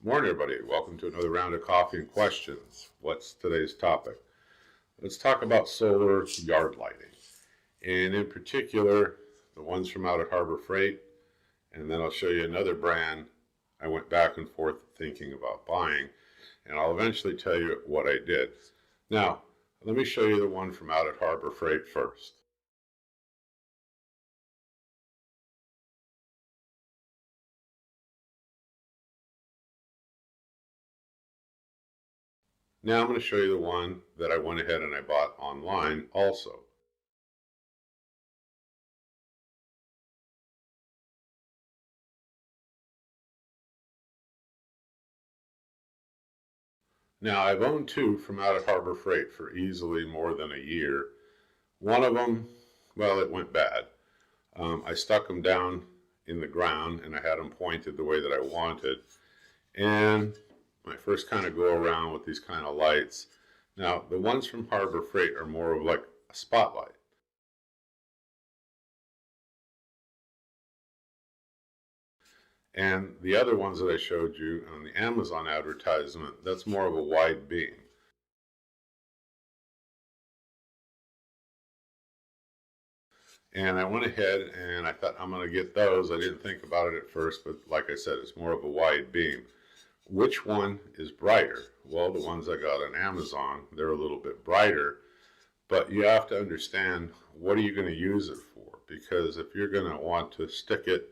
Morning, everybody. Welcome to another round of coffee and questions. What's today's topic? Let's talk about solar yard lighting, and in particular, the ones from out at Harbor Freight, and then I'll show you another brand I went back and forth thinking about buying, and I'll eventually tell you what I did. Now, let me show you the one from out at Harbor Freight first. Now I'm going to show you the one that I went ahead and I bought online also. Now I've owned two from out at Harbor Freight for easily more than a year. One of them, well, it went bad. I stuck them down in the ground and I had them pointed the way that I wanted. And my first kind of go around with these kind of lights. Now, the ones from Harbor Freight are more of like a spotlight. And the other ones that I showed you on the Amazon advertisement, that's more of a wide beam. And I went ahead and I thought I'm going to get those. I didn't think about it at first, but like I said, it's more of a wide beam. Which one is brighter? Well, the ones I got on Amazon, they're a little bit brighter, but you have to understand, what are you going to use it for? Because if you're going to want to stick it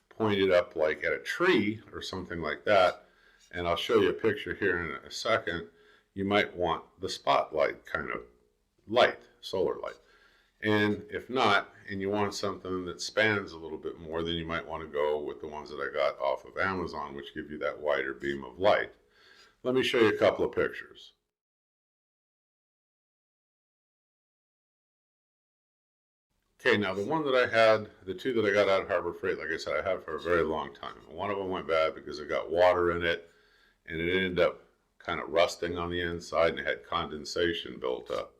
pointed up like at a tree or something like that, and I'll show you a picture here in a second, you might want the spotlight kind of light, solar light. And if not, and you want something that spans a little bit more, then you might want to go with the ones that I got off of Amazon, which give you that wider beam of light. Let me show you a couple of pictures. Okay, now the one that I had, the two that I got out of Harbor Freight, like I said, I had for a very long time. One of them went bad because it got water in it, and it ended up kind of rusting on the inside, and it had condensation built up.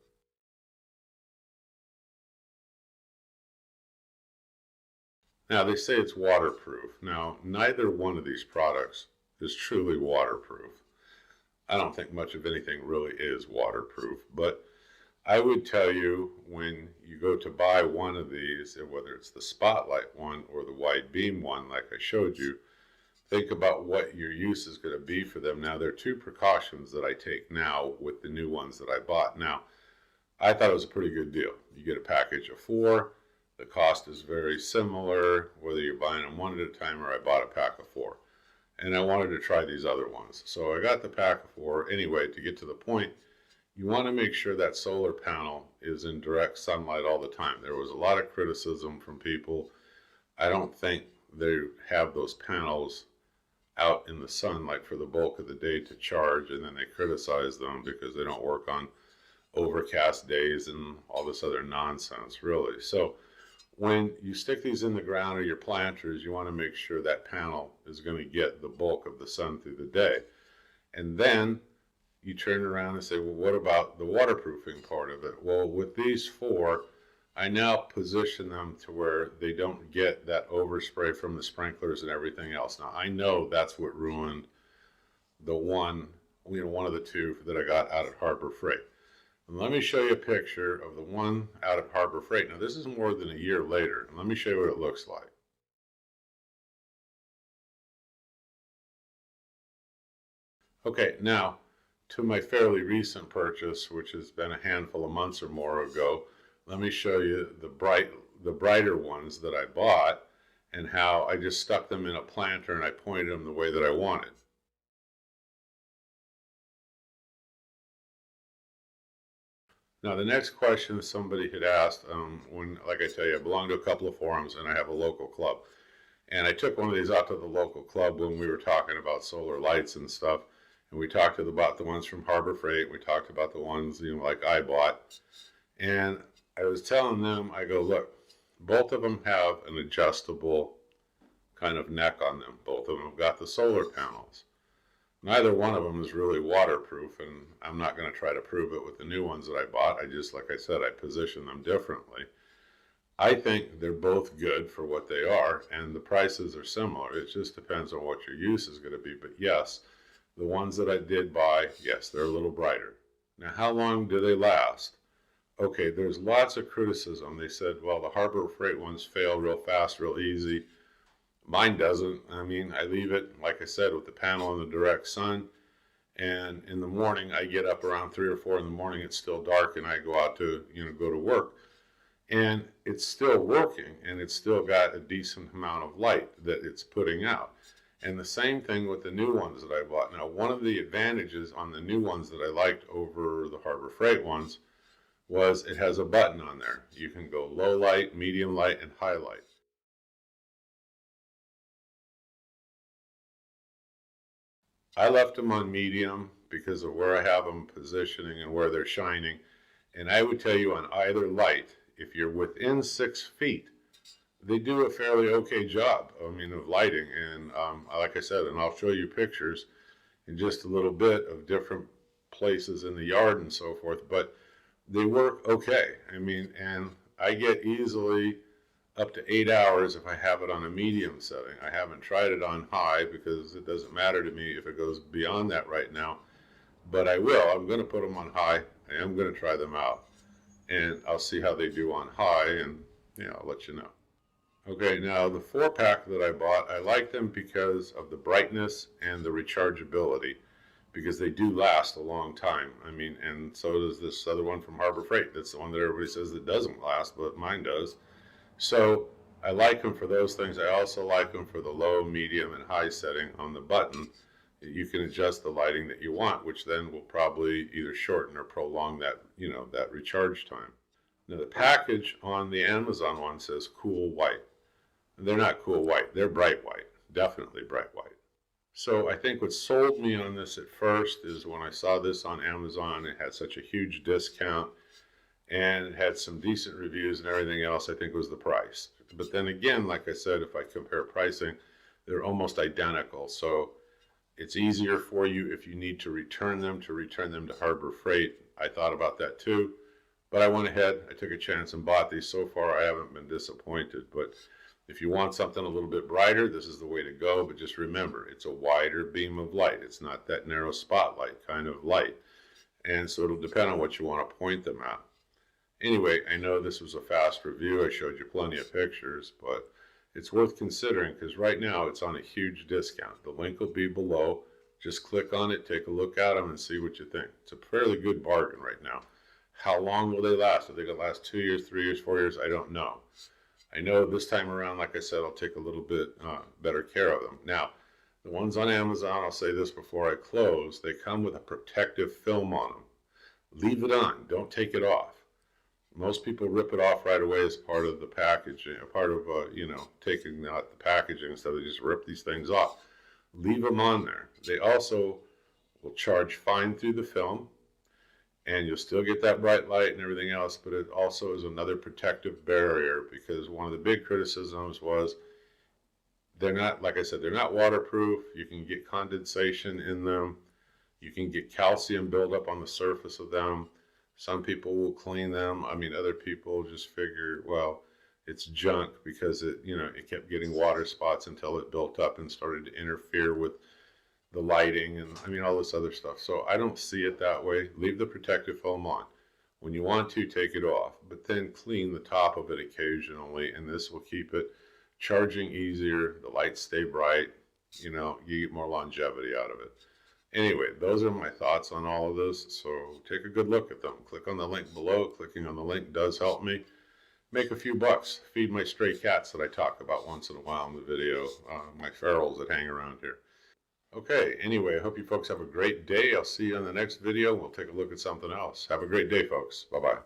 Now, they say it's waterproof. Now, neither one of these products is truly waterproof. I don't think much of anything really is waterproof, but I would tell you, when you go to buy one of these, whether it's the spotlight one or the wide beam one like I showed you, think about what your use is going to be for them. Now, there are two precautions that I take now with the new ones that I bought. Now, I thought it was a pretty good deal. You get a package of 4. The cost is very similar, whether you're buying them one at a time or I bought a pack of 4. And I wanted to try these other ones. So I got the pack of 4. Anyway, to get to the point, you want to make sure that solar panel is in direct sunlight all the time. There was a lot of criticism from people. I don't think they have those panels out in the sun like for the bulk of the day to charge, and then they criticize them because they don't work on overcast days and all this other nonsense, really. So when you stick these in the ground or your planters, you want to make sure that panel is going to get the bulk of the sun through the day. And then you turn around and say, well, what about the waterproofing part of it? Well, with these 4, I now position them to where they don't get that overspray from the sprinklers and everything else. Now, I know that's what ruined the one of the two that I got out at Harbor Freight. And let me show you a picture of the one out at Harbor Freight. Now, this is more than a year later. And let me show you what it looks like. Okay, now, to my fairly recent purchase, which has been a handful of months or more ago, let me show you the brighter ones that I bought and how I just stuck them in a planter and I pointed them the way that I wanted. Now, the next question somebody had asked, like I tell you, I belong to a couple of forums and I have a local club. And I took one of these out to the local club when we were talking about solar lights and stuff. And we talked about the ones from Harbor Freight. We talked about the ones, like I bought. And I was telling them, I go, look, both of them have an adjustable kind of neck on them. Both of them have got the solar panels. Neither one of them is really waterproof, and I'm not going to try to prove it with the new ones that I bought. I just, like I said, I position them differently. I think they're both good for what they are, and the prices are similar. It just depends on what your use is going to be. But yes, The ones that I did buy, yes, they're a little brighter. Now, how long do they last? Okay, there's lots of criticism. They said, well, the Harbor Freight ones fail real fast, real easy. Mine doesn't. I mean, I leave it, like I said, with the panel in the direct sun. And in the morning, I get up around 3 or 4 in the morning. It's still dark, and I go out to, go to work. And it's still working, and it's still got a decent amount of light that it's putting out. And the same thing with the new ones that I bought. Now, one of the advantages on the new ones that I liked over the Harbor Freight ones was it has a button on there. You can go low light, medium light, and high light. I left them on medium because of where I have them positioning and where they're shining. And I would tell you on either light, if you're within 6 feet, they do a fairly okay job, of lighting. And like I said, and I'll show you pictures in just a little bit of different places in the yard and so forth, but they work okay. And I get easily up to 8 hours if I have it on a medium setting. I haven't tried it on high because it doesn't matter to me if it goes beyond that right now, but I will. I'm going to put them on high. I am going to try them out, and I'll see how they do on high, and I'll let you know. Okay, now the 4-pack that I bought, I like them because of the brightness and the rechargeability, because they do last a long time. And so does this other one from Harbor Freight. That's the one that everybody says that doesn't last, but mine does. So I like them for those things. I also like them for the low, medium, and high setting on the button. You can adjust the lighting that you want, which then will probably either shorten or prolong that, that recharge time. Now the package on the Amazon one says cool white. They're not cool white, they're bright white, definitely bright white. So I think what sold me on this at first is when I saw this on Amazon, it had such a huge discount and it had some decent reviews and everything else, I think was the price. But then again, like I said, if I compare pricing, they're almost identical. So it's easier for you if you need to return them to Harbor Freight. I thought about that too, but I went ahead, I took a chance and bought these. So far, I haven't been disappointed, but if you want something a little bit brighter, this is the way to go, but just remember, it's a wider beam of light. It's not that narrow spotlight kind of light. And so it'll depend on what you want to point them at. Anyway, I know this was a fast review. I showed you plenty of pictures, but it's worth considering because right now it's on a huge discount. The link will be below. Just click on it, take a look at them, and see what you think. It's a fairly good bargain right now. How long will they last? Are they going to last 2 years, 3 years, 4 years? I don't know. I know this time around, like I said, I'll take a little bit better care of them. Now, the ones on Amazon, I'll say this before I close, they come with a protective film on them. Leave it on. Don't take it off. Most people rip it off right away as part of the packaging, part of, taking out the packaging, so they just rip these things off. Leave them on there. They also will charge fine through the film, and you'll still get that bright light and everything else, but it also is another protective barrier because one of the big criticisms was they're not, like I said, they're not waterproof. You can get condensation in them. You can get calcium buildup on the surface of them. Some people will clean them. Other people just figure, well, it's junk because it kept getting water spots until it built up and started to interfere with the lighting and all this other stuff. So I don't see it that way. Leave the protective film on. When you want to, take it off, but then clean the top of it occasionally, and this will keep it charging easier. The lights stay bright. You get more longevity out of it. Anyway, those are my thoughts on all of this. So take a good look at them. Click on the link below. Clicking on the link does help me make a few bucks. Feed my stray cats that I talk about once in a while in the video, my ferals that hang around here. Okay, anyway, I hope you folks have a great day. I'll see you on the next video. We'll take a look at something else. Have a great day, folks. Bye-bye.